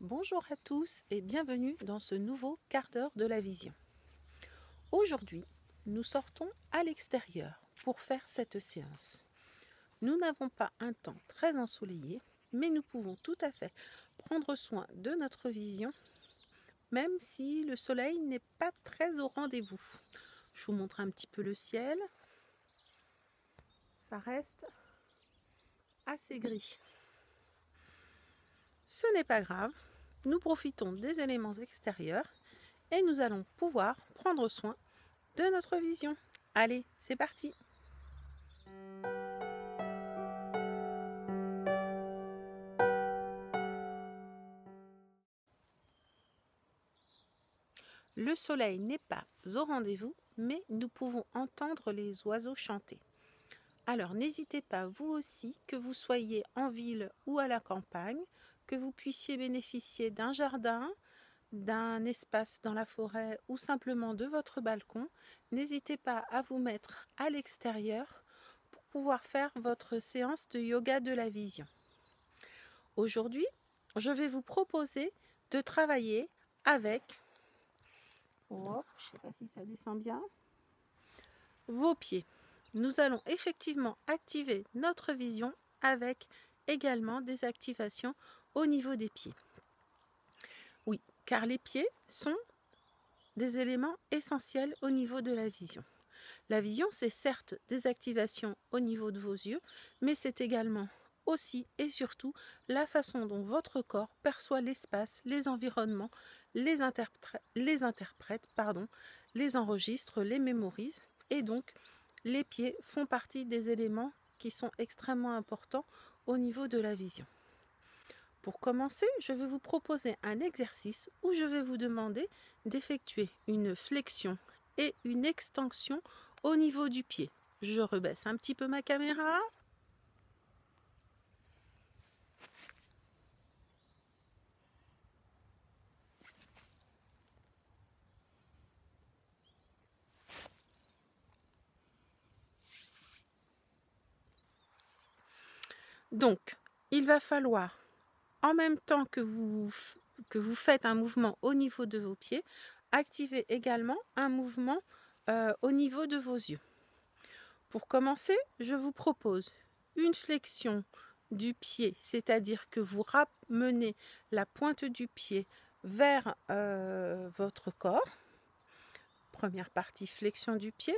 Bonjour à tous et bienvenue dans ce nouveau quart d'heure de la vision. Aujourd'hui, nous sortons à l'extérieur pour faire cette séance. Nous n'avons pas un temps très ensoleillé, mais nous pouvons tout à fait prendre soin de notre vision, même si le soleil n'est pas très au rendez-vous. Je vous montre un petit peu le ciel. Ça reste assez gris. Ce n'est pas grave, nous profitons des éléments extérieurs et nous allons pouvoir prendre soin de notre vision. Allez, c'est parti! Le soleil n'est pas au rendez-vous, mais nous pouvons entendre les oiseaux chanter. Alors n'hésitez pas, vous aussi, que vous soyez en ville ou à la campagne, que vous puissiez bénéficier d'un jardin, d'un espace dans la forêt ou simplement de votre balcon, n'hésitez pas à vous mettre à l'extérieur pour pouvoir faire votre séance de yoga de la vision. Aujourd'hui, je vais vous proposer de travailler avec, je ne sais pas si ça descend bien, vos pieds. Nous allons effectivement activer notre vision avec également des activations au niveau des pieds. Oui, car les pieds sont des éléments essentiels au niveau de la vision. La vision, c'est certes des activations au niveau de vos yeux, mais c'est également aussi et surtout la façon dont votre corps perçoit l'espace, les environnements, les interprète, les enregistre, les mémorise. Et donc, les pieds font partie des éléments qui sont extrêmement importants au niveau de la vision. Pour commencer, je vais vous proposer un exercice où je vais vous demander d'effectuer une flexion et une extension au niveau du pied. Je rebaisse un petit peu ma caméra. Donc, il va falloir, en même temps que vous faites un mouvement au niveau de vos pieds, activer également un mouvement au niveau de vos yeux. Pour commencer, je vous propose une flexion du pied, c'est-à-dire que vous ramenez la pointe du pied vers votre corps. Première partie, flexion du pied.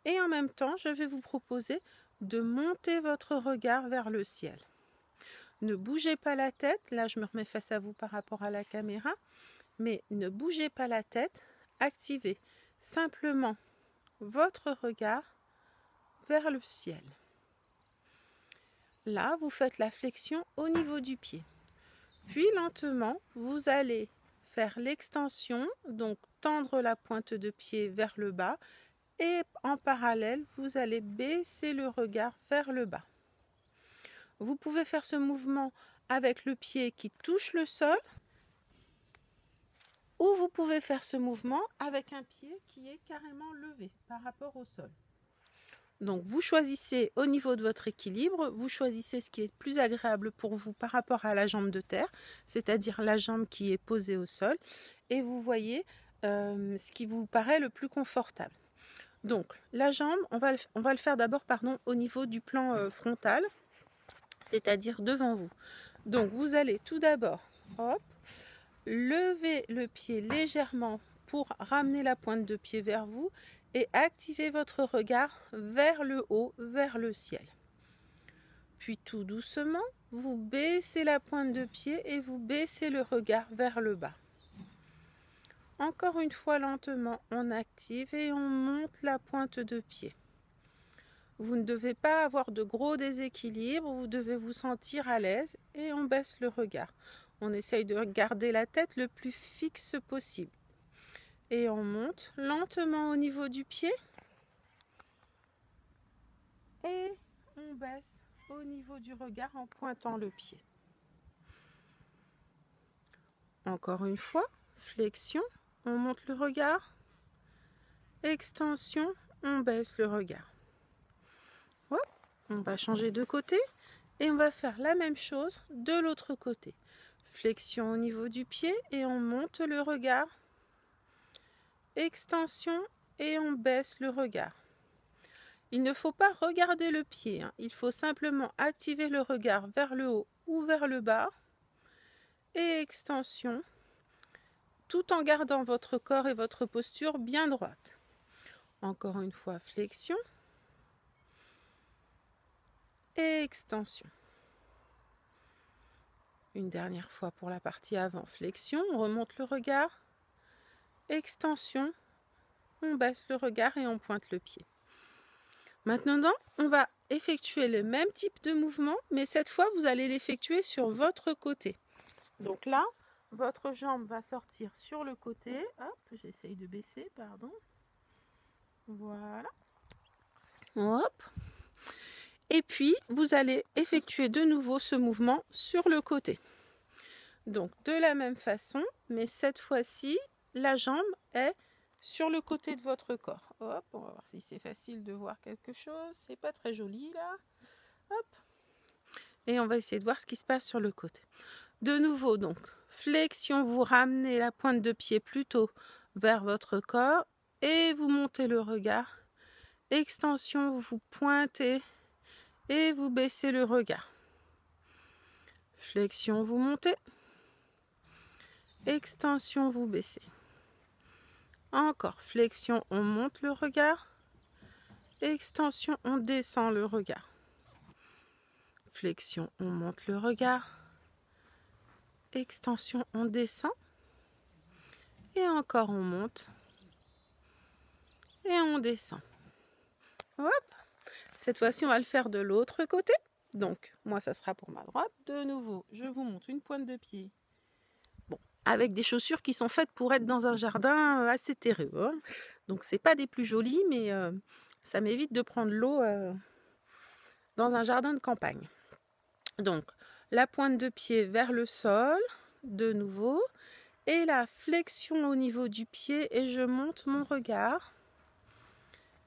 Et en même temps, je vais vous proposer de monter votre regard vers le ciel. Ne bougez pas la tête, là je me remets face à vous par rapport à la caméra, mais ne bougez pas la tête, activez simplement votre regard vers le ciel. Là, vous faites la flexion au niveau du pied. Puis lentement, vous allez faire l'extension, donc tendre la pointe de pied vers le bas, et en parallèle, vous allez baisser le regard vers le bas. Vous pouvez faire ce mouvement avec le pied qui touche le sol, ou vous pouvez faire ce mouvement avec un pied qui est carrément levé par rapport au sol. Donc vous choisissez au niveau de votre équilibre, vous choisissez ce qui est plus agréable pour vous par rapport à la jambe de terre, c'est-à-dire la jambe qui est posée au sol, et vous voyez ce qui vous paraît le plus confortable. Donc la jambe, on va le faire d'abord au niveau du plan frontal, c'est-à-dire devant vous. Donc vous allez tout d'abord lever le pied légèrement pour ramener la pointe de pied vers vous et activer votre regard vers le haut, vers le ciel. Puis tout doucement, vous baissez la pointe de pied et vous baissez le regard vers le bas. Encore une fois lentement, on active et on monte la pointe de pied. Vous ne devez pas avoir de gros déséquilibre, vous devez vous sentir à l'aise et on baisse le regard. On essaye de garder la tête le plus fixe possible. Et on monte lentement au niveau du pied. Et on baisse au niveau du regard en pointant le pied. Encore une fois, flexion, on monte le regard. Extension, on baisse le regard. On va changer de côté et on va faire la même chose de l'autre côté. Flexion au niveau du pied et on monte le regard. Extension et on baisse le regard. Il ne faut pas regarder le pied, hein. Il faut simplement activer le regard vers le haut ou vers le bas. Et extension, tout en gardant votre corps et votre posture bien droite. Encore une fois, flexion. Et extension. Une dernière fois pour la partie avant, flexion, on remonte le regard. Extension, on baisse le regard et on pointe le pied. Maintenant, on va effectuer le même type de mouvement, mais cette fois, vous allez l'effectuer sur votre côté. Donc là, votre jambe va sortir sur le côté. Hop, j'essaye de baisser, pardon. Voilà. Hop. Et puis, vous allez effectuer de nouveau ce mouvement sur le côté. Donc, de la même façon, mais cette fois-ci, la jambe est sur le côté de votre corps. Hop, on va voir si c'est facile de voir quelque chose. C'est pas très joli là. Hop. Et on va essayer de voir ce qui se passe sur le côté. De nouveau, donc, flexion, vous ramenez la pointe de pied plutôt vers votre corps et vous montez le regard. Extension, vous pointez et vous baissez le regard. Flexion, vous montez. Extension, vous baissez. Encore, flexion, on monte le regard. Extension, on descend le regard. Flexion, on monte le regard. Extension, on descend. Et encore, on monte. Et on descend. Hop. Cette fois-ci, on va le faire de l'autre côté. Donc, moi, ça sera pour ma droite. De nouveau, je vous montre une pointe de pied. Bon, avec des chaussures qui sont faites pour être dans un jardin assez terreux. Hein. Donc, c'est pas des plus jolies, mais ça m'évite de prendre l'eau dans un jardin de campagne. Donc, la pointe de pied vers le sol, de nouveau. Et la flexion au niveau du pied et je monte mon regard.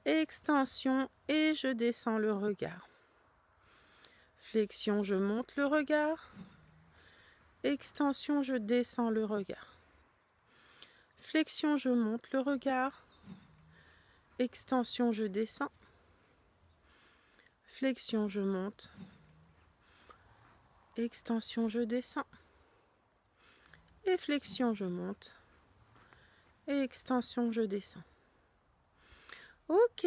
Extension et je descends le regard. Flexion, je monte le regard. Extension, je descends le regard. Flexion, je monte le regard. Extension, je descends. Flexion, je monte. Extension, je descends. Et flexion, je monte. Et extension, je descends. Ok.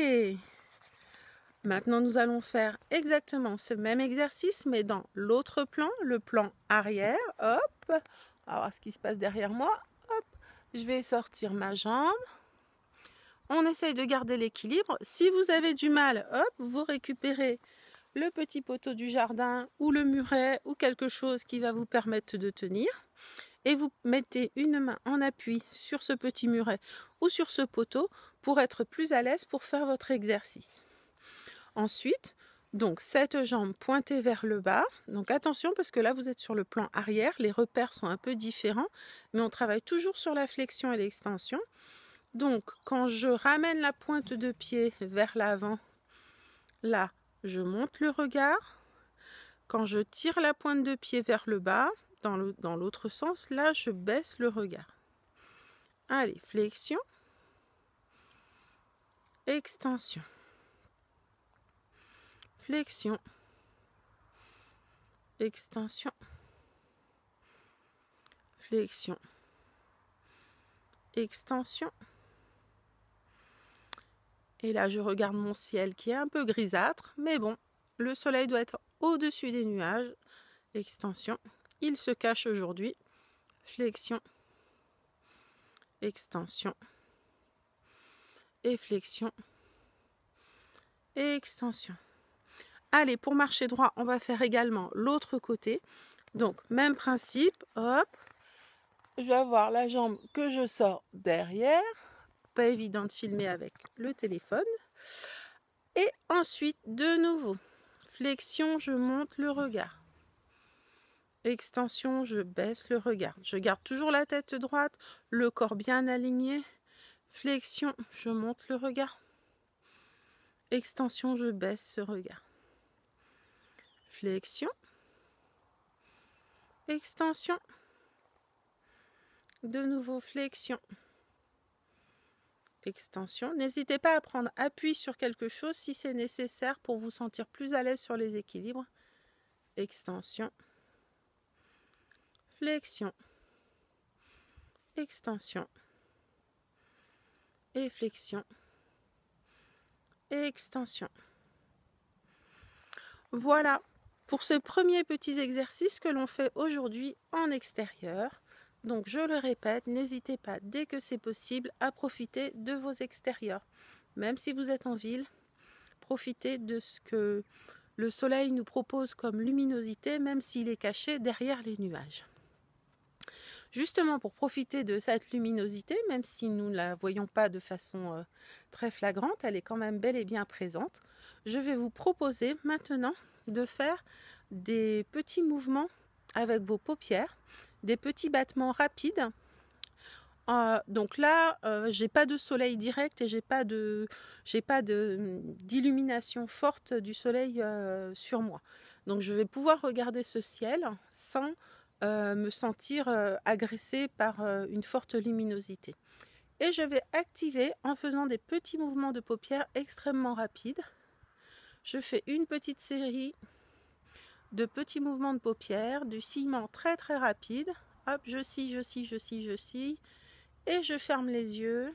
Maintenant, nous allons faire exactement ce même exercice, mais dans l'autre plan, le plan arrière. Hop. On va voir ce qui se passe derrière moi. Hop. Je vais sortir ma jambe. On essaye de garder l'équilibre. Si vous avez du mal, hop, vous récupérez le petit poteau du jardin ou le muret ou quelque chose qui va vous permettre de tenir. Et vous mettez une main en appui sur ce petit muret ou sur ce poteau pour être plus à l'aise pour faire votre exercice. Ensuite, donc cette jambe pointée vers le bas. Donc attention parce que là vous êtes sur le plan arrière, les repères sont un peu différents, mais on travaille toujours sur la flexion et l'extension. Donc quand je ramène la pointe de pied vers l'avant, là je monte le regard. Quand je tire la pointe de pied vers le bas, dans l'autre sens, là je baisse le regard. Allez, flexion, extension, flexion, extension, flexion, extension. Et là je regarde mon ciel qui est un peu grisâtre, mais bon, le soleil doit être au-dessus des nuages. Extension, il se cache aujourd'hui. Flexion, extension, et flexion, et extension. Allez, pour marcher droit, on va faire également l'autre côté. Donc, même principe, hop. Je vais avoir la jambe que je sors derrière. Pas évident de filmer avec le téléphone. Et ensuite, de nouveau, flexion, je monte le regard. Extension, je baisse le regard. Je garde toujours la tête droite, le corps bien aligné. Flexion, je monte le regard. Extension, je baisse ce regard. Flexion. Extension. De nouveau, flexion. Extension. N'hésitez pas à prendre appui sur quelque chose si c'est nécessaire pour vous sentir plus à l'aise sur les équilibres. Extension. Flexion. Extension. Et flexion. Et extension. Voilà pour ce premier petit exercice que l'on fait aujourd'hui en extérieur. Donc je le répète, n'hésitez pas dès que c'est possible à profiter de vos extérieurs. Même si vous êtes en ville, profitez de ce que le soleil nous propose comme luminosité, même s'il est caché derrière les nuages. Justement pour profiter de cette luminosité, même si nous ne la voyons pas de façon très flagrante, elle est quand même bel et bien présente. Je vais vous proposer maintenant de faire des petits mouvements avec vos paupières, des petits battements rapides. Donc là, j'ai pas de soleil direct et j'ai pas d'illumination forte du soleil sur moi. Donc je vais pouvoir regarder ce ciel sans me sentir agressée par une forte luminosité. Et je vais activer en faisant des petits mouvements de paupières extrêmement rapides. Je fais une petite série de petits mouvements de paupières, du sillement très très rapide. Hop, je scie, je scie, je scie, je scie. Et je ferme les yeux.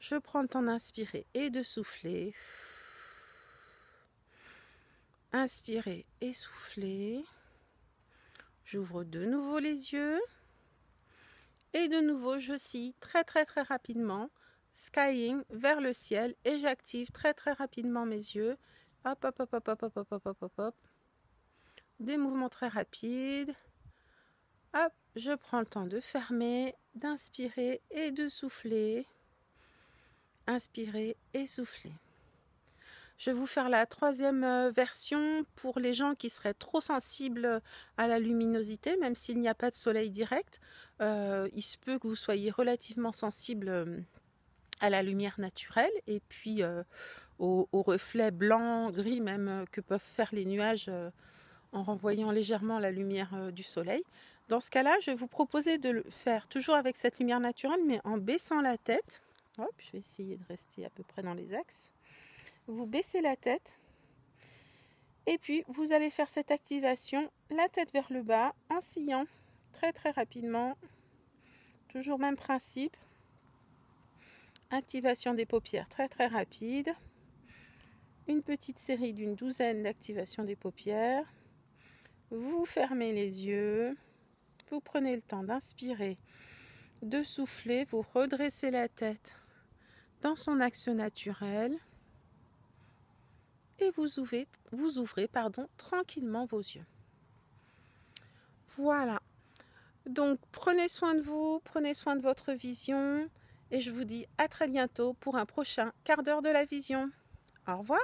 Je prends le temps d'inspirer et de souffler. Inspirer et souffler. J'ouvre de nouveau les yeux. Et de nouveau, je scie très très très rapidement. Skying vers le ciel. Et j'active très très rapidement mes yeux. Hop, hop, hop, hop, hop, hop, hop, hop, hop, hop. Des mouvements très rapides. Hop, je prends le temps de fermer, d'inspirer et de souffler. Inspirer et souffler. Je vais vous faire la troisième version pour les gens qui seraient trop sensibles à la luminosité, même s'il n'y a pas de soleil direct. Il se peut que vous soyez relativement sensible à la lumière naturelle et puis aux reflets blancs, gris même que peuvent faire les nuages en renvoyant légèrement la lumière du soleil. Dans ce cas-là, je vais vous proposer de le faire toujours avec cette lumière naturelle, mais en baissant la tête. Hop, je vais essayer de rester à peu près dans les axes. Vous baissez la tête. Et puis, vous allez faire cette activation, la tête vers le bas, en sciant très très rapidement. Toujours même principe. Activation des paupières très très rapide. Une petite série d'une douzaine d'activations des paupières. Vous fermez les yeux. Vous prenez le temps d'inspirer, de souffler, vous redressez la tête dans son axe naturel et vous ouvrez tranquillement vos yeux. Voilà. Donc prenez soin de vous, prenez soin de votre vision et je vous dis à très bientôt pour un prochain quart d'heure de la vision. Au revoir.